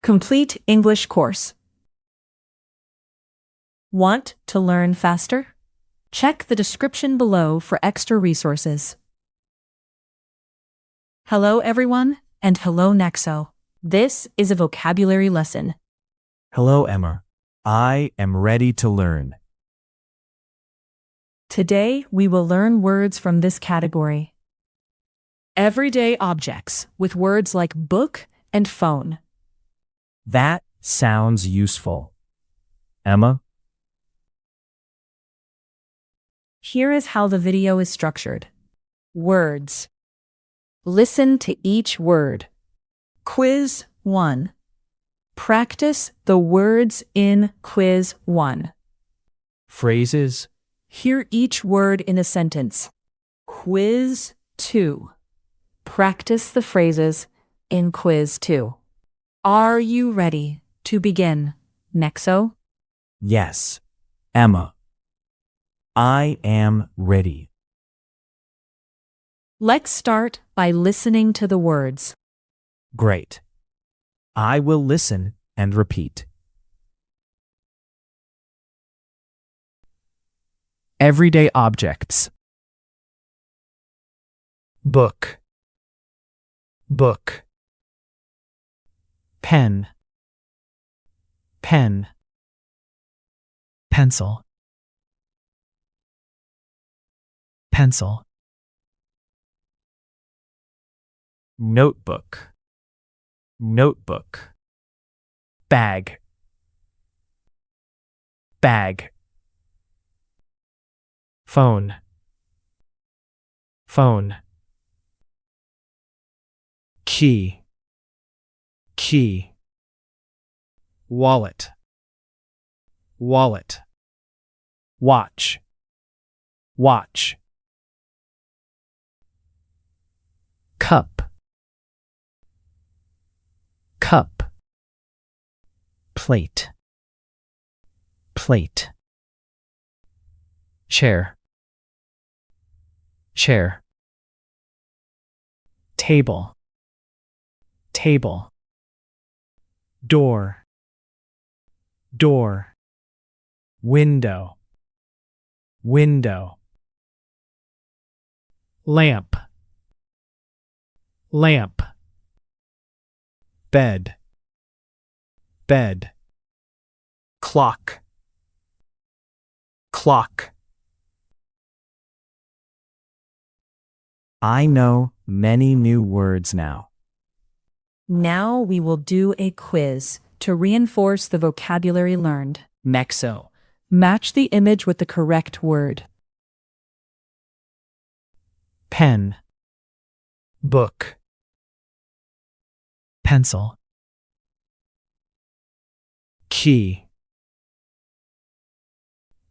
Complete English course. Want to learn faster? Check the description below for extra resources. Hello everyone, and hello Nexo. This is a vocabulary lesson. Hello, Emma. I am ready to learn. Today we will learn words from this category. Everyday objects with words like book and phone. That sounds useful. Emma, Here is how the video is structured. Words. Listen to each word. Quiz 1. Practice the words in Quiz 1. phrases, Hear each word in a sentence. Quiz 2. Practice the phrases in Quiz 2. Are you ready to begin, Nexo? yes. Emma, I am ready. Let's start by listening to the words. Great. I will listen and repeat. Everyday objects. Book. Book. Pen. Pen. Pencil. Pencil. Notebook. Notebook. Bag. Bag. Phone. Phone. Key. Key. Wallet. Wallet. Watch. Watch. Cup. Cup. Plate. Plate. Chair. Chair. Table. Table. Door. Door. Window. Window. Lamp. Lamp. Bed. Bed. Clock. Clock. I know many new words now. Now we will do a quiz to reinforce the vocabulary learned. Nexo. Match the image with the correct word. Pen. Book. Pencil. Key.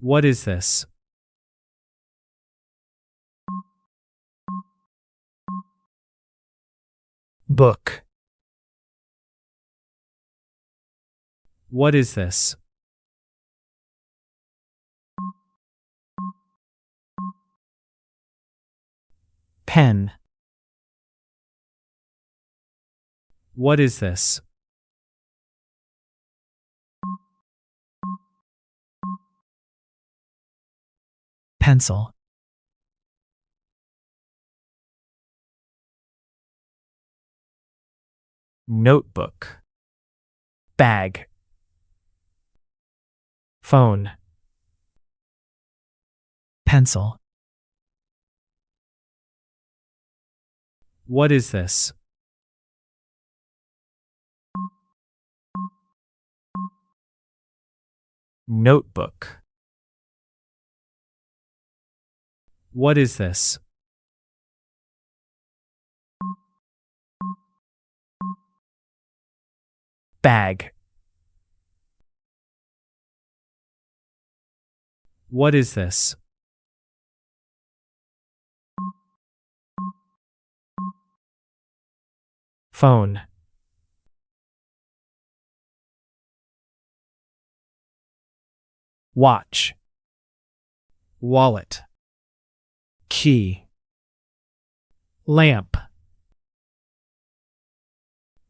What is this? Book. What is this? Pen. What is this? Pencil. Notebook. Bag. Phone. Pencil. What is this? Notebook. What is this? Bag. What is this? Phone. Watch. Wallet. Key. Lamp.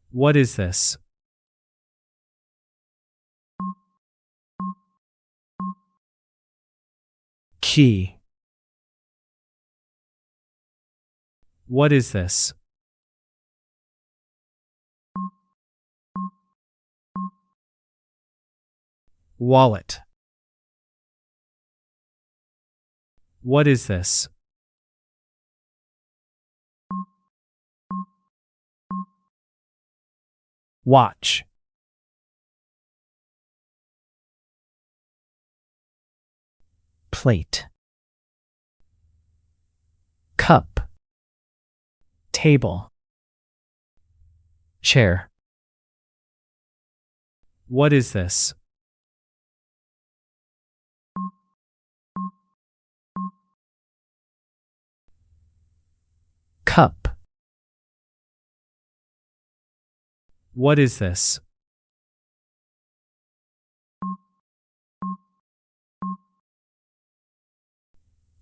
What is this? Key. What is this? Wallet. What is this? Watch. Plate. Cup. Table. Chair. What is this? Cup. What is this?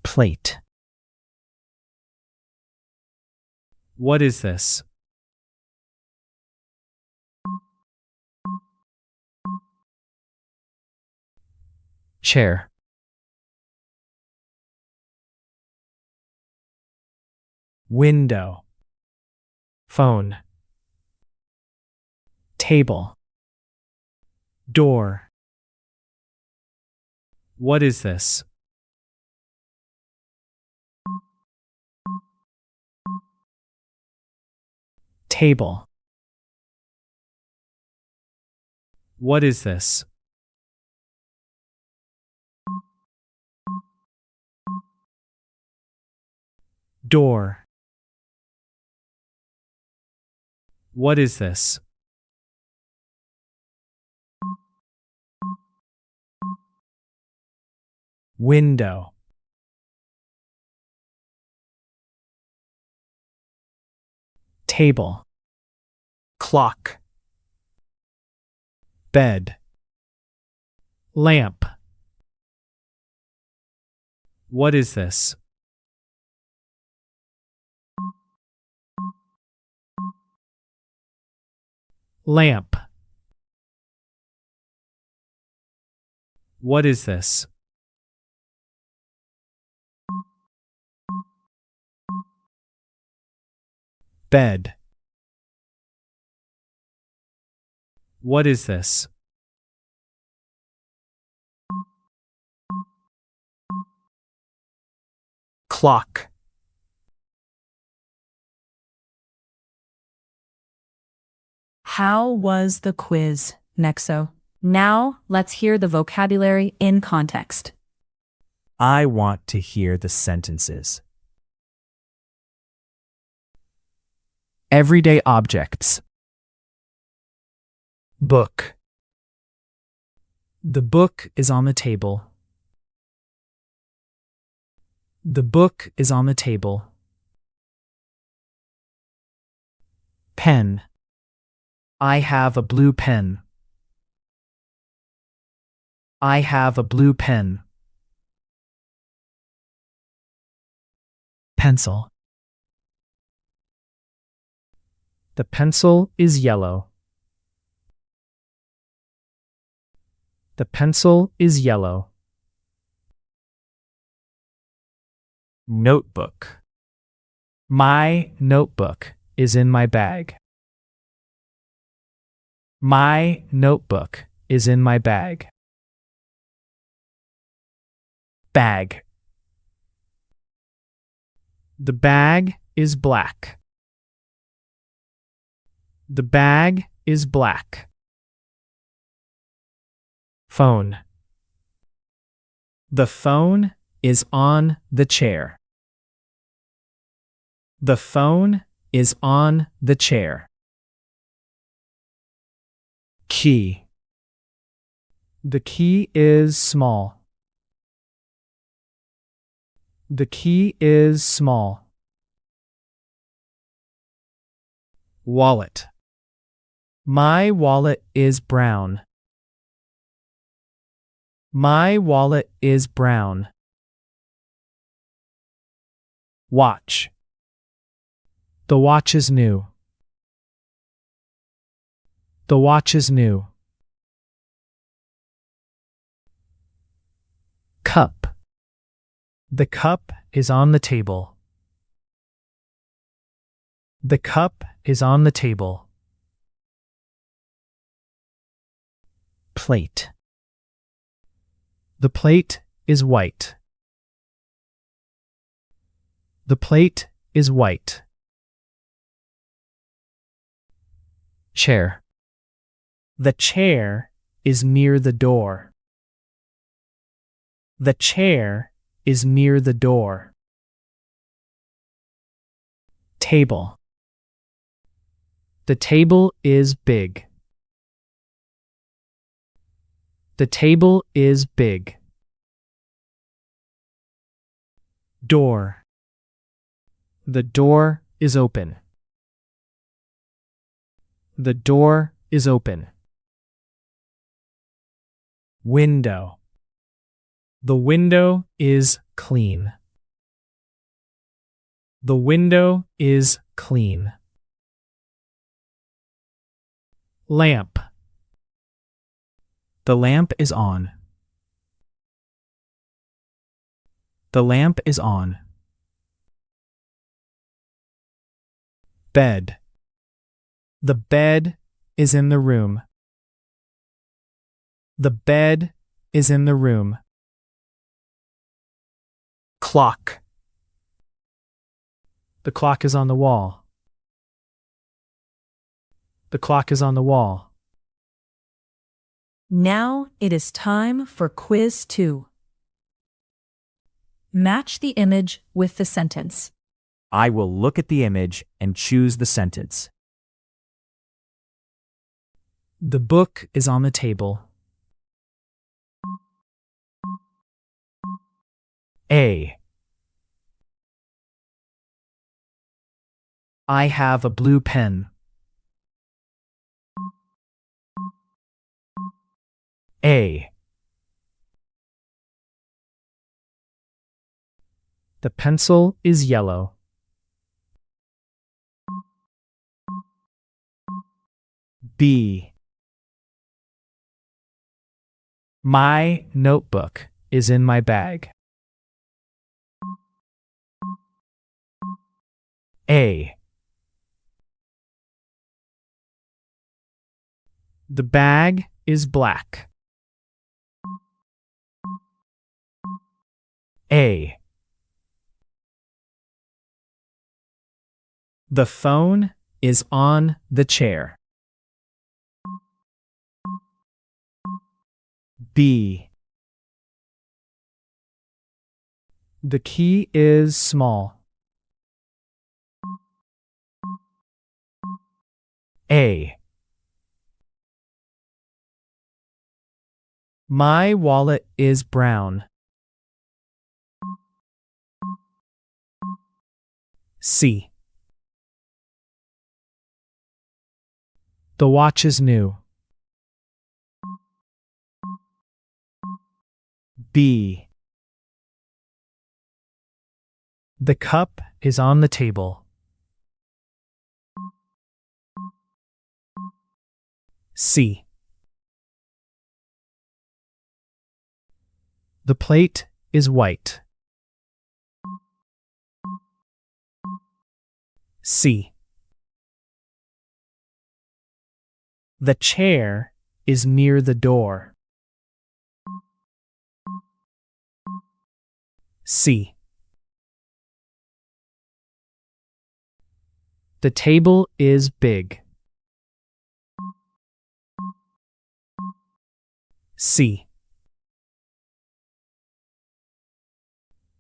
Plate. What is this? Chair. Window. Phone. Table. Door. What is this? Table. What is this? Door. What is this? Window. Table. Clock. Bed. Lamp. What is this? Lamp. What is this? Bed. What is this? Clock. How was the quiz, Nexo? Now, let's hear the vocabulary in context. I want to hear the sentences. Everyday objects. Book. The book is on the table. The book is on the table. Pen. I have a blue pen. I have a blue pen. Pencil. The pencil is yellow. The pencil is yellow. Notebook. My notebook is in my bag. My notebook is in my bag. Bag. The bag is black. The bag is black. Phone. The phone is on the chair. The phone is on the chair. Key. The key is small. The key is small. Wallet. My wallet is brown. My wallet is brown. Watch. The watch is new. The watch is new. Cup. The cup is on the table. The cup is on the table. Plate. The plate is white. The plate is white. Chair. The chair is near the door. The chair is near the door. Table. The table is big. The table is big. Door. The door is open. The door is open. Window. The window is clean. The window is clean. Lamp. The lamp is on. The lamp is on. Bed. The bed is in the room. The bed is in the room. Clock. The clock is on the wall. The clock is on the wall. Now it is time for Quiz 2. Match the image with the sentence. I will look at the image and choose the sentence. The book is on the table. A. I have a blue pen. A. The pencil is yellow. B. My notebook is in my bag. A. The bag is black. A. The phone is on the chair. B. The key is small. A. My wallet is brown. C. The watch is new. B. The cup is on the table. C. The plate is white. C. The chair is near the door. C. The table is big. C.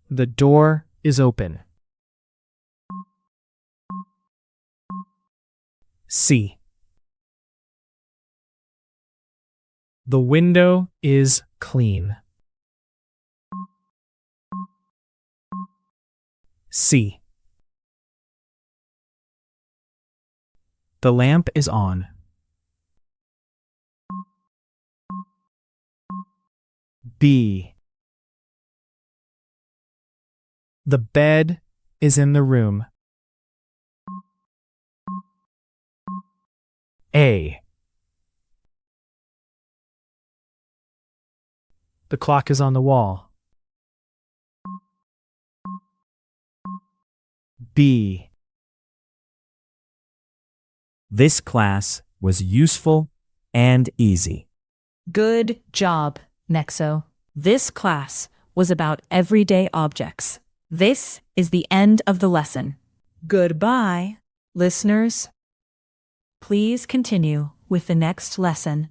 The door is open. C. The window is clean. C. The lamp is on. B. The bed is in the room. A. The clock is on the wall. B. This class was useful and easy. Good job, Nexo. This class was about everyday objects. This is the end of the lesson. Goodbye, listeners. Please continue with the next lesson.